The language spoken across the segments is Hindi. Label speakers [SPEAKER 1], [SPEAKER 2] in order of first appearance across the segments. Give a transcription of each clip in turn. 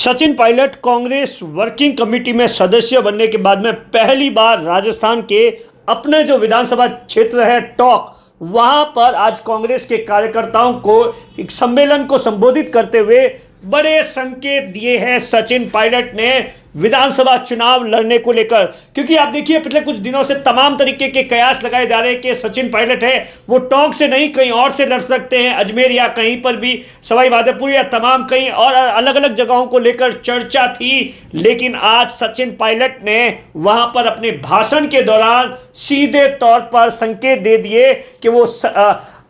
[SPEAKER 1] सचिन पायलट कांग्रेस वर्किंग कमेटी में सदस्य बनने के बाद में पहली बार राजस्थान के अपने जो विधानसभा क्षेत्र है टोंक, वहां पर आज कांग्रेस के कार्यकर्ताओं को एक सम्मेलन को संबोधित करते हुए बड़े संकेत दिए हैं सचिन पायलट ने विधानसभा चुनाव लड़ने को लेकर। क्योंकि आप देखिए पिछले कुछ दिनों से तमाम तरीके के कयास लगाए जा रहे हैं कि सचिन पायलट है वो टोंक से नहीं कहीं और से लड़ सकते हैं, अजमेर या कहीं पर भी सवाई माधोपुर या तमाम कहीं और अलग अलग जगहों को लेकर चर्चा थी। लेकिन आज सचिन पायलट ने वहां पर अपने भाषण के दौरान सीधे तौर पर संकेत दे दिए कि वो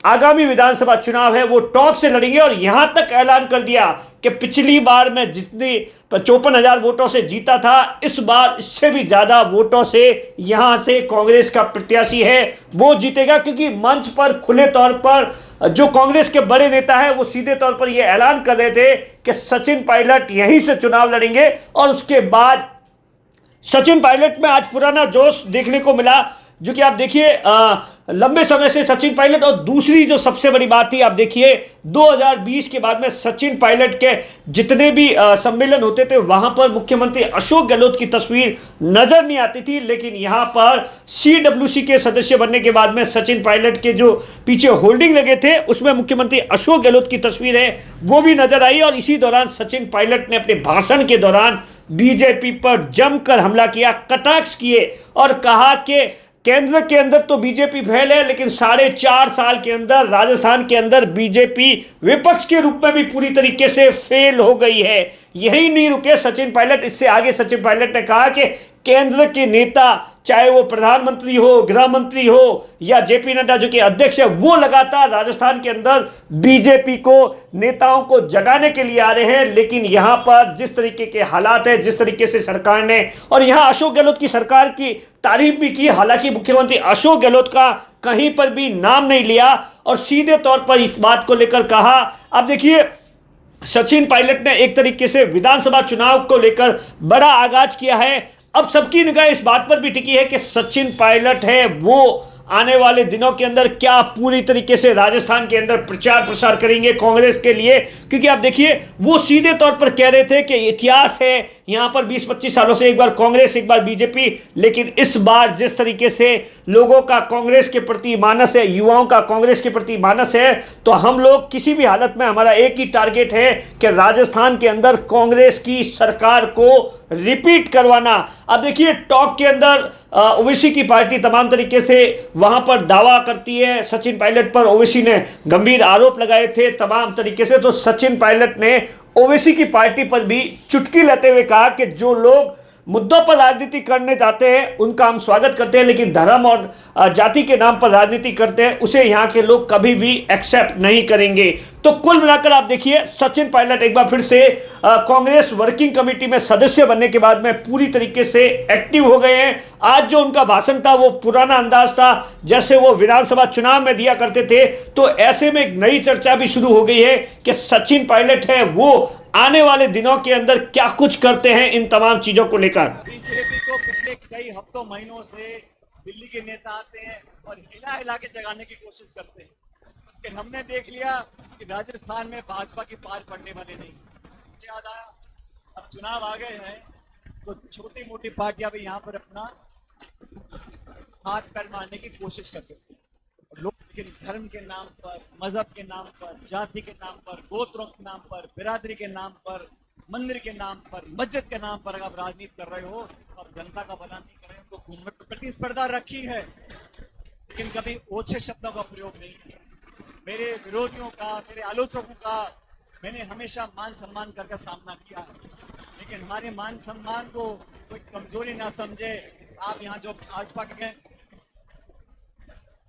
[SPEAKER 1] आगामी विधानसभा चुनाव है वो टोंक से लड़ेंगे और यहां तक ऐलान कर दिया कि पिछली बार मैं जितनी 54,000 वोटों से जीता था, इस बार इससे भी ज्यादा वोटों से यहां से कांग्रेस का प्रत्याशी है वो जीतेगा। क्योंकि मंच पर खुले तौर पर जो कांग्रेस के बड़े नेता है वो सीधे तौर पर यह ऐलान कर रहे थे कि सचिन पायलट यहीं से चुनाव लड़ेंगे। और उसके बाद सचिन पायलट में आज पुराना जोश देखने को मिला, जो कि आप देखिए लंबे समय से सचिन पायलट। और दूसरी जो सबसे बड़ी बात थी, आप देखिए 2020 के बाद में सचिन पायलट के जितने भी सम्मेलन होते थे वहां पर मुख्यमंत्री अशोक गहलोत की तस्वीर नजर नहीं आती थी, लेकिन यहां पर CWC के सदस्य बनने के बाद में सचिन पायलट के जो पीछे होल्डिंग लगे थे उसमें मुख्यमंत्री अशोक गहलोत की तस्वीर है वो भी नजर आई। और इसी दौरान सचिन पायलट ने अपने भाषण के दौरान बीजेपी पर जमकर हमला किया, कटाक्ष किए और कहा कि केंद्र के अंदर तो बीजेपी फेल है, लेकिन 4.5 साल के अंदर राजस्थान के अंदर बीजेपी विपक्ष के रूप में भी पूरी तरीके से फेल हो गई है। यही नहीं रुके सचिन पायलट, इससे आगे सचिन पायलट ने कहा कि केंद्र के नेता चाहे वो प्रधानमंत्री हो, गृह मंत्री हो या जेपी नड्डा जो कि अध्यक्ष है, वो लगातार राजस्थान के अंदर बीजेपी को नेताओं को जगाने के लिए आ रहे हैं। लेकिन यहां पर जिस तरीके के हालात है, जिस तरीके से सरकार ने, और यहां अशोक गहलोत की सरकार की तारीफ भी की, हालांकि मुख्यमंत्री अशोक गहलोत का कहीं पर भी नाम नहीं लिया और सीधे तौर पर इस बात को लेकर कहा। अब देखिए सचिन पायलट ने एक तरीके से विधानसभा चुनाव को लेकर बड़ा आगाज किया है। अब सबकी निगाह इस बात पर भी टिकी है कि सचिन पायलट है वो आने वाले दिनों के अंदर क्या पूरी तरीके से राजस्थान के अंदर प्रचार प्रसार करेंगे कांग्रेस के लिए। क्योंकि आप देखिए वो सीधे तौर पर कह रहे थे कि इतिहास है यहां पर 20-25 सालों से एक बार कांग्रेस एक बार बीजेपी, लेकिन इस बार जिस तरीके से लोगों का कांग्रेस के प्रति मानस है, युवाओं का कांग्रेस के प्रति मानस है, तो हम लोग किसी भी हालत में हमारा एक ही टारगेट है कि राजस्थान के अंदर कांग्रेस की सरकार को रिपीट करवाना। अब देखिए टोंक के अंदर ओवैसी की पार्टी तमाम तरीके से वहां पर दावा करती है सचिन पायलट पर, ओवैसी ने गंभीर आरोप लगाए थे तमाम तरीके से। तो सचिन पायलट ने ओवैसी की पार्टी पर भी चुटकी लेते हुए कहा कि जो लोग मुद्दों पर राजनीति करने जाते हैं उनका हम स्वागत करते हैं, लेकिन धर्म और जाति के नाम पर राजनीति करते हैं उसे यहाँ के लोग कभी भी एक्सेप्ट नहीं करेंगे। तो कुल मिलाकर आप देखिए सचिन पायलट एक बार फिर से कांग्रेस वर्किंग कमेटी में सदस्य बनने के बाद में पूरी तरीके से एक्टिव हो गए हैं। आज जो उनका भाषण था वो पुराना अंदाज था जैसे वो विधानसभा चुनाव में दिया करते थे। तो ऐसे में एक नई चर्चा भी शुरू हो गई है कि सचिन पायलट है वो आने वाले दिनों के अंदर क्या कुछ करते हैं इन तमाम चीजों को लेकर।
[SPEAKER 2] बीजेपी को पिछले कई हफ्तों महीनों से दिल्ली के नेता आते हैं और हिला हिला के जगाने की कोशिश करते हैं, लेकिन हमने देख लिया कि राजस्थान में भाजपा की पार पड़ने वाली नहीं। ज्यादा अब चुनाव आ गए हैं तो छोटी मोटी पार्टियां भी यहाँ पर अपना हाथ पैर मारने की कोशिश कर सकती हैं। लोग धर्म के नाम पर, मजहब के नाम पर, जाति के नाम पर, गोत्रों के नाम पर, बिरादरी के नाम पर, मंदिर के नाम पर, मस्जिद के नाम पर अगर राजनीति कर रहे हो तो आप जनता का भला नहीं कर रहे हो। तो घूमने प्रतिस्पर्धा रखी है लेकिन कभी ओछे शब्दों का प्रयोग नहीं किया। मेरे विरोधियों का, मेरे आलोचकों का मैंने हमेशा मान सम्मान करके सामना किया, लेकिन हमारे मान सम्मान को कोई कमजोरी ना समझे। आप यहाँ जो भाजपा के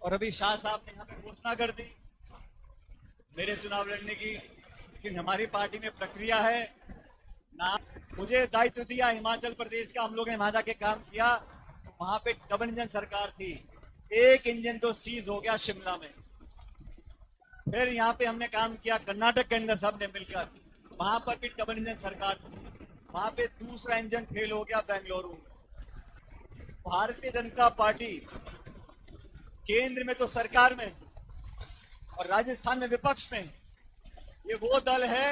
[SPEAKER 2] और अभी शाह साहब ने यहाँ पे घोषणा कर दी मेरे चुनाव लड़ने की, लेकिन हमारी पार्टी में प्रक्रिया है ना। मुझे दायित्व दिया हिमाचल प्रदेश का, हम लोगों ने वहां जाके काम किया, वहां पे डबल इंजन सरकार थी, एक इंजन तो सीज हो गया शिमला में। फिर यहाँ पे हमने काम किया कर्नाटक के अंदर सबने मिलकर, वहां पर भी डबल इंजन सरकार थी, वहां पे दूसरा इंजन फेल हो गया बेंगलुरु। भारतीय जनता पार्टी केंद्र में तो सरकार में और राजस्थान में विपक्ष में, ये वो दल है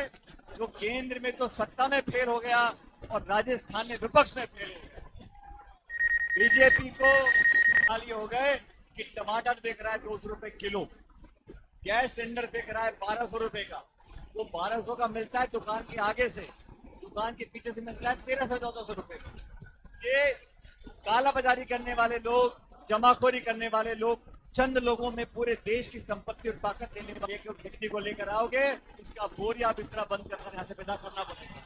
[SPEAKER 2] जो केंद्र में तो सत्ता में फेल हो गया और राजस्थान में विपक्ष में फेल हो गया। बीजेपी को खाली हो गए कि टमाटर बिक रहा है 200 रुपए किलो, गैस सिलेंडर बिक रहा है 1200 रुपए का, वो 1200 का मिलता है दुकान के आगे से, दुकान के पीछे से मिलता है 1300-1400 रुपए का। ये काला बाजारी करने वाले लोग, जमाखोरी करने वाले लोग, चंद लोगों में पूरे देश की संपत्ति और ताकत देने वाले व्यक्ति को लेकर आओगे, इसका बोरिया बिस्तरा बंद करना यहाँ से विदा करना पड़ेगा।